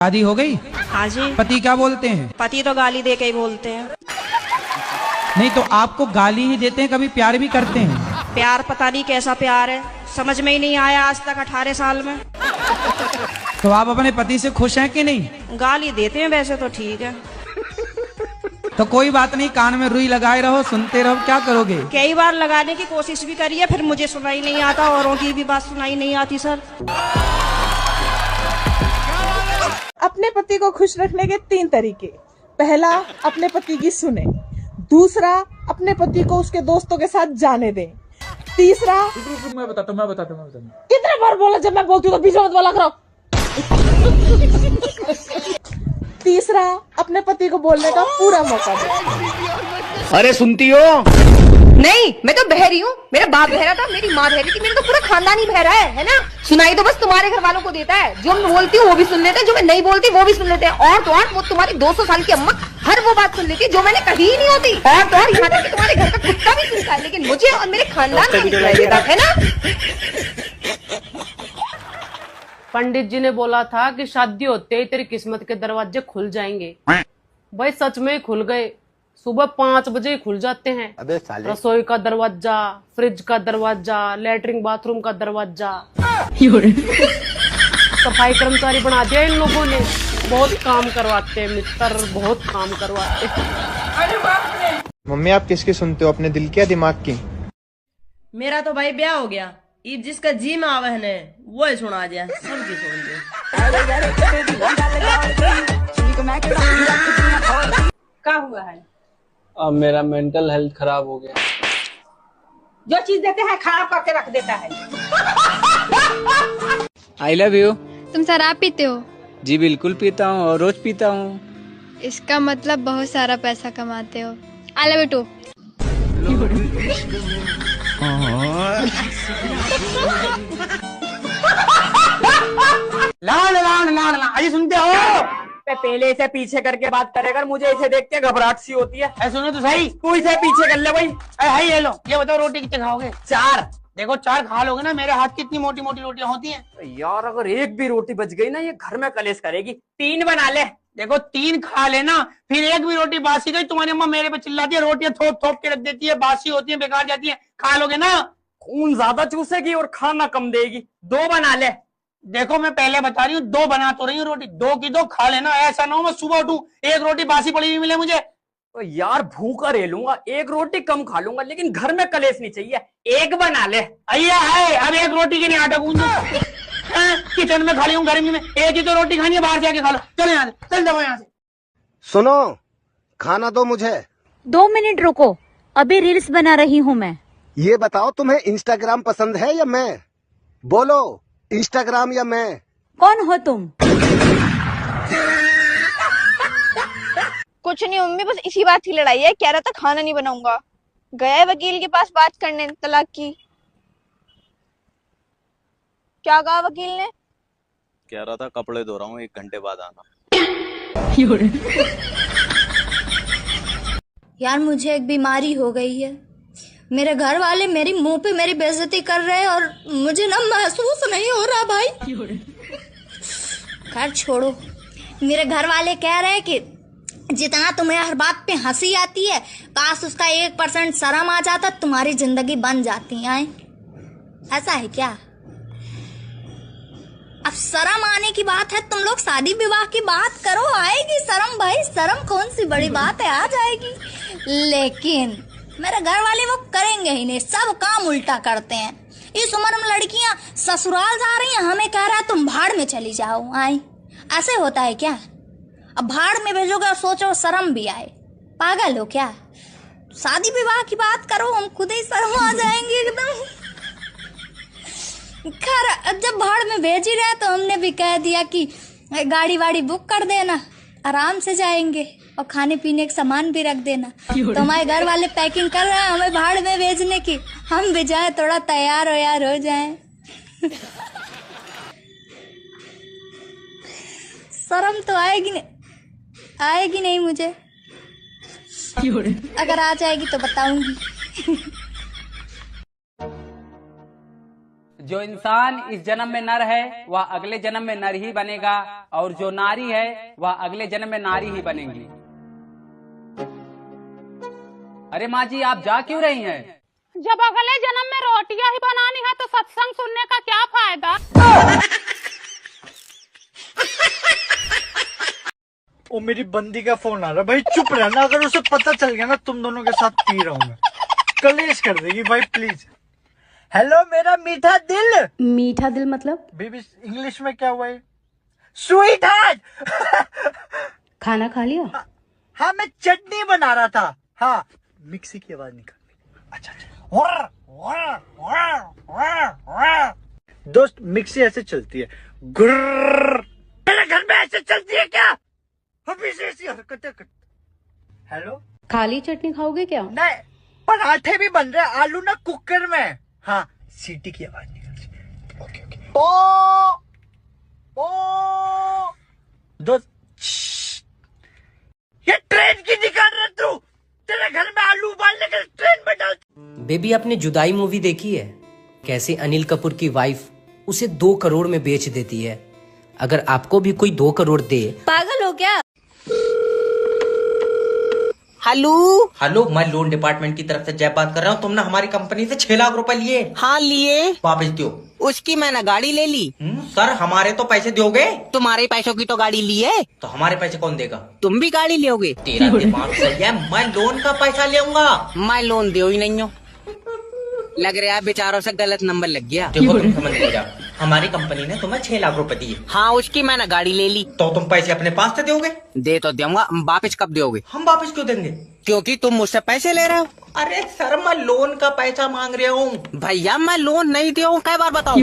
शादी हो गई? हाँ जी। पति क्या बोलते हैं? पति तो गाली दे के ही बोलते हैं। नहीं तो आपको गाली ही देते हैं, कभी प्यार भी करते हैं? प्यार पता नहीं कैसा प्यार है, समझ में ही नहीं आया आज तक 18 साल में। तो आप अपने पति से खुश हैं कि नहीं? गाली देते हैं वैसे तो ठीक है। तो कोई बात नहीं, कान में रुई लगाए रहो, सुनते रहो, क्या करोगे? कई बार लगाने की कोशिश भी करी है, फिर मुझे सुनाई नहीं आता, औरों की भी बात सुनाई नहीं आती सर। अपने पति को खुश रखने के 3 तरीके। पहला, अपने पति की सुने। दूसरा, अपने पति को उसके दोस्तों के साथ जाने दें। तीसरा, मैं बताता हूँ। कितने बार बोला जब मैं बोलती हूँ तो बीच में मत बोला करो। तीसरा, अपने पति को बोलने का पूरा मौका दें। अरे सुनती हो? नहीं, मैं तो बहरी हूँ। मेरा बाप बहरा था, मेरी माँ बहरी थी, मेरा तो पूरा खानदान ही बहरा है ना। सुनाई तो बस तुम्हारे घर वालों को देता है। जो मैं बोलती हूँ वो भी सुन लेते हैं, जो मैं नहीं बोलती वो भी सुन लेते हैं। और तो और वो तुम्हारी 200 साल की अम्मा हर वो बात सुन लेती है जो मैंने कही ही नहीं होती। और तो और यहाँ तक कि तुम्हारे घर का कुत्ता भी सुनता है, लेकिन मुझे और मेरे खानदान को नहीं सुनाई देता है ना। पंडित जी ने बोला था कि शादी होते ही तेरी किस्मत के दरवाजे खुल जाएंगे। भाई सच में खुल गए। सुबह 5 बजे खुल जाते हैं। अबे साले। रसोई का दरवाजा, फ्रिज का दरवाजा, लेटरिन बाथरूम का दरवाजा। सफाई कर्मचारी बना दिया इन लोगों ने। बहुत काम करवाते हैं मित्र, बहुत काम करवाते हैं। मम्मी आप किसकी सुनते हो, अपने दिल की या दिमाग की? मेरा तो भाई ब्याह हो गया, ईब जिसका जी में आवहन है वो ही सुना दिया, सबकी सुन दे। क्या हुआ है? अब मेरा मेंटल हेल्थ खराब हो गया। जो चीज देते हैं खराब करके रख देता है। आई लव यू। तुम शराब पीते हो? जी बिल्कुल पीता हूँ और रोज पीता हूँ। इसका मतलब बहुत सारा पैसा कमाते हो। I love you too. अजी सुनते हो? पहले इसे पीछे करके बात करेगा, मुझे इसे देख के घबराहट सी होती है। सुनो तो सही, तू इसे पीछे कर ले भाई। है ये लो, ये बताओ रोटी कितने खाओगे? 4। देखो 4 खा लोगे ना, मेरे हाथ की इतनी मोटी मोटी रोटियां होती हैं। यार अगर एक भी रोटी बच गई ना, ये घर में कलेश करेगी। 3 बना ले। देखो 3 खा लेना, फिर एक भी रोटी बासी गई, तुम्हारी अम्मा मेरे पे चिल्लाती है, रोटियां थोप थोप के रख देती है, बासी होती है, बेकार जाती है। खा लोगे ना, खून ज्यादा चूसेगी और खाना कम देगी। 2 बना ले। देखो मैं पहले बता रही हूँ, 2 बना तो रही हूँ रोटी, 2 की 2 खा लेना। ऐसा ना हो मैं सुबह उठूं एक रोटी बासी पड़ी हुई मिले मुझे। तो यार भूखा रह लूंगा, एक रोटी कम खा लूंगा, लेकिन घर में कलेश नहीं चाहिए। 1 बना ले। अय्या है, अब एक रोटी के लिए आटा गूंदो। किचन में खड़ी हूँ गर्मी में, एक ही तो रोटी खानी है, बाहर जाके खा लो। चलो यहाँ से, चल जाओ यहाँ से। सुनो, खाना दो मुझे। 2 मिनट रुको, अभी रील्स बना रही हूँ मैं। ये बताओ तुम्हें इंस्टाग्राम पसंद है या मैं? बोलो, इंस्टाग्राम या मैं? कौन हो तुम? कुछ नहीं मम्मी, बस इसी बात की लड़ाई है। कह रहा था खाना नहीं बनाऊंगा, गया है वकील के पास बात करने तलाक की। क्या कहा वकील ने? कह रहा था कपड़े धो रहा हूँ, 1 घंटे बाद आना। यार मुझे एक बीमारी हो गई है। मेरे घर वाले मेरी मुंह पे मेरी बेइज्जती कर रहे हैं और मुझे ना महसूस नहीं हो रहा भाई। खैर छोड़ो, मेरे घर वाले कह रहे हैं कि जितना तुम्हें हर बात पे हंसी आती है, काश उसका 1% शर्म आ जाता, तुम्हारी जिंदगी बन जाती है। ऐसा है क्या? अब शर्म आने की बात है, तुम लोग शादी विवाह की बात करो, आएगी शर्म भाई। शर्म कौन सी बड़ी बात है, आ जाएगी। लेकिन मेरे घर वाले वो करेंगे ही नहीं, सब काम उल्टा करते हैं। इस उम्र में लड़कियां ससुराल जा रही हैं, हमें कह रहा है तुम भाड़ में चली जाओ। आई ऐसे होता है क्या? अब भाड़ में भेजोगे और सोचो शर्म भी आए, पागल हो क्या? शादी विवाह की बात करो, हम खुद ही शर्म आ जाएंगे एकदम। खैर जब भाड़ में भेज ही रहे तो हमने भी कह दिया कि गाड़ी वाड़ी बुक कर देना, आराम से जाएंगे और खाने पीने का सामान भी रख देना। तो हमारे घर वाले पैकिंग कर रहे हैं हमें भाड़ में भेजने की, हम भी जाए थोड़ा तैयार हो यार हो जाए। शर्म तो आएगी नहीं मुझे, अगर आ जाएगी तो बताऊंगी। जो इंसान इस जन्म में नर है वह अगले जन्म में नर ही बनेगा और जो नारी है वह अगले जन्म में नारी ही बनेगी। अरे माँ जी आप जा क्यों रही हैं? जब अगले जन्म में रोटियां ही बनानी है तो सत्संग सुनने का क्या फायदा। ओ मेरी बंदी का फोन आ रहा है भाई, चुप रहना, अगर उसे पता चल गया ना तुम दोनों के साथ पी रहा हूँ मैं, कलेश कर देगी भाई प्लीज। हेलो मेरा मीठा दिल। मीठा दिल मतलब? बेबी इंग्लिश में क्या हुआ है? Sweet heart. खाना खा लिया? हाँ मैं चटनी बना रहा था। हाँ मिक्सी की आवाज निकाल। अच्छा दोस्त मिक्सी ऐसे चलती है, गुर्र। मेरे घर में ऐसे चलती है क्या? अभी से ऐसी हरकतें कर। हेलो खाली चटनी खाओगे क्या? नहीं पराठे भी बन रहे हैं, आलू ना कुकर में। हाँ सीटी की आवाज निकल रही है। Okay okay. ओ दोस्त ये ट्रेन की निकाल रहा तू, तेरे घर में आलू उबालने के ट्रेन में डाल। बेबी आपने जुदाई मूवी देखी है? कैसे अनिल कपूर की वाइफ उसे 2 करोड़ में बेच देती है। अगर आपको भी कोई 2 करोड़ दे। पागल हो क्या? हेलो मैं लोन डिपार्टमेंट की तरफ से जय बात कर रहा हूँ। तुमने हमारी कंपनी से 6 लाख रुपए लिए। हाँ लिए। वापस दो। उसकी मैंने गाड़ी ले ली। सर हमारे तो पैसे दोगे? तुम्हारे पैसों की तो गाड़ी ली है। तो हमारे पैसे कौन देगा? तुम भी गाड़ी लोगे? तेरा दिमाग सही है, मैं लोन का पैसा लेऊंगा। मैं लोन दे ही नहीं हूँ। लग रहा है बेचारों से गलत नंबर लग गया। देखो तुम समझ नहीं जा, हमारी कंपनी ने तुम्हें 6 लाख रुपए दिए। हाँ उसकी मैंने गाड़ी ले ली। तो तुम पैसे अपने पास से दोगे? दे तो दूंगा, वापस कब दोगे? हम वापस क्यों देंगे? क्योंकि तुम मुझसे पैसे ले रहे हो। अरे सर मैं लोन का पैसा मांग रहा हूँ। भैया मैं लोन नहीं दिया हूँ, कई बार बताओ।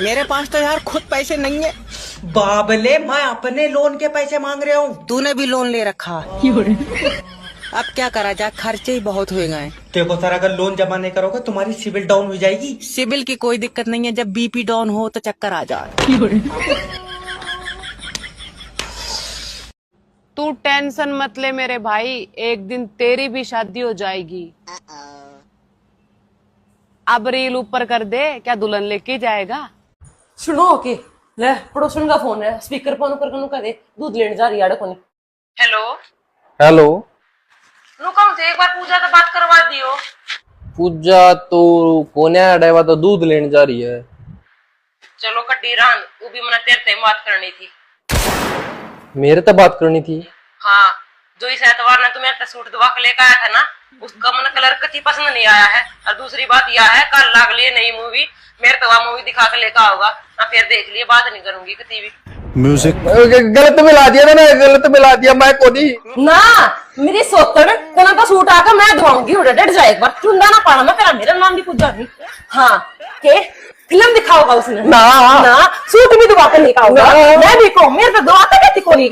मेरे पास तो यार खुद पैसे नहीं है। बाबले मैं अपने लोन के पैसे मांग रहा हूँ। तूने भी लोन ले रखा। अब क्या करा जाए, खर्चे ही बहुत हो गए। देखो सर अगर लोन जमा नहीं करोगे तुम्हारी सिविल डाउन हो जाएगी। सिविल की कोई दिक्कत नहीं है, जब बीपी डाउन हो तो चक्कर आ जाए। तू टेंशन मत ले मेरे भाई, एक दिन तेरी भी शादी हो जाएगी। अब रील ऊपर कर दे, क्या दुल्हन लेके जाएगा? सुनो ओके ले, पड़ोसन का फोन है, स्पीकर पर ऑन कर दे, दूध लेने जा रही है कोनी। हेलो हेलो रुको मुझे एक बार पूजा से बात करवा दियो। पूजा तो कोने डायवा तो दूध लेने जा रही है। चलो कटी रान, वो भी मैंने तेरे से बात करनी थी। मेरे तो बात करनी थी। हाँ जो इस एतवार ने तुम्हें सूट दवा के लेकर आया था ना, उसका मन कलर कच्ची पसंद नहीं आया है। और दूसरी बात यह है कल लाग लिए नई मूवी, मेरे तो मूवी दिखा के लेकर आओगा ना, फिर देख लिए बात नहीं करूंगी किसी भी। म्यूजिक गलत मिला दिया ना, गलत मिला दिया मैं कोनी ना मेरी सोतन कोना का सूट आकर मैं धोऊंगी, उड़े जाए एक बार चुंदा ना पाना, मैं तेरा मेरा नाम भी पूछ जाऊंगी। हाँ के फिल्म दिखाओगा उसने ना सूट भी दबा कर लेकर आओगा। मैं भी कहूँ मेरे तो दो आता कहती कोनी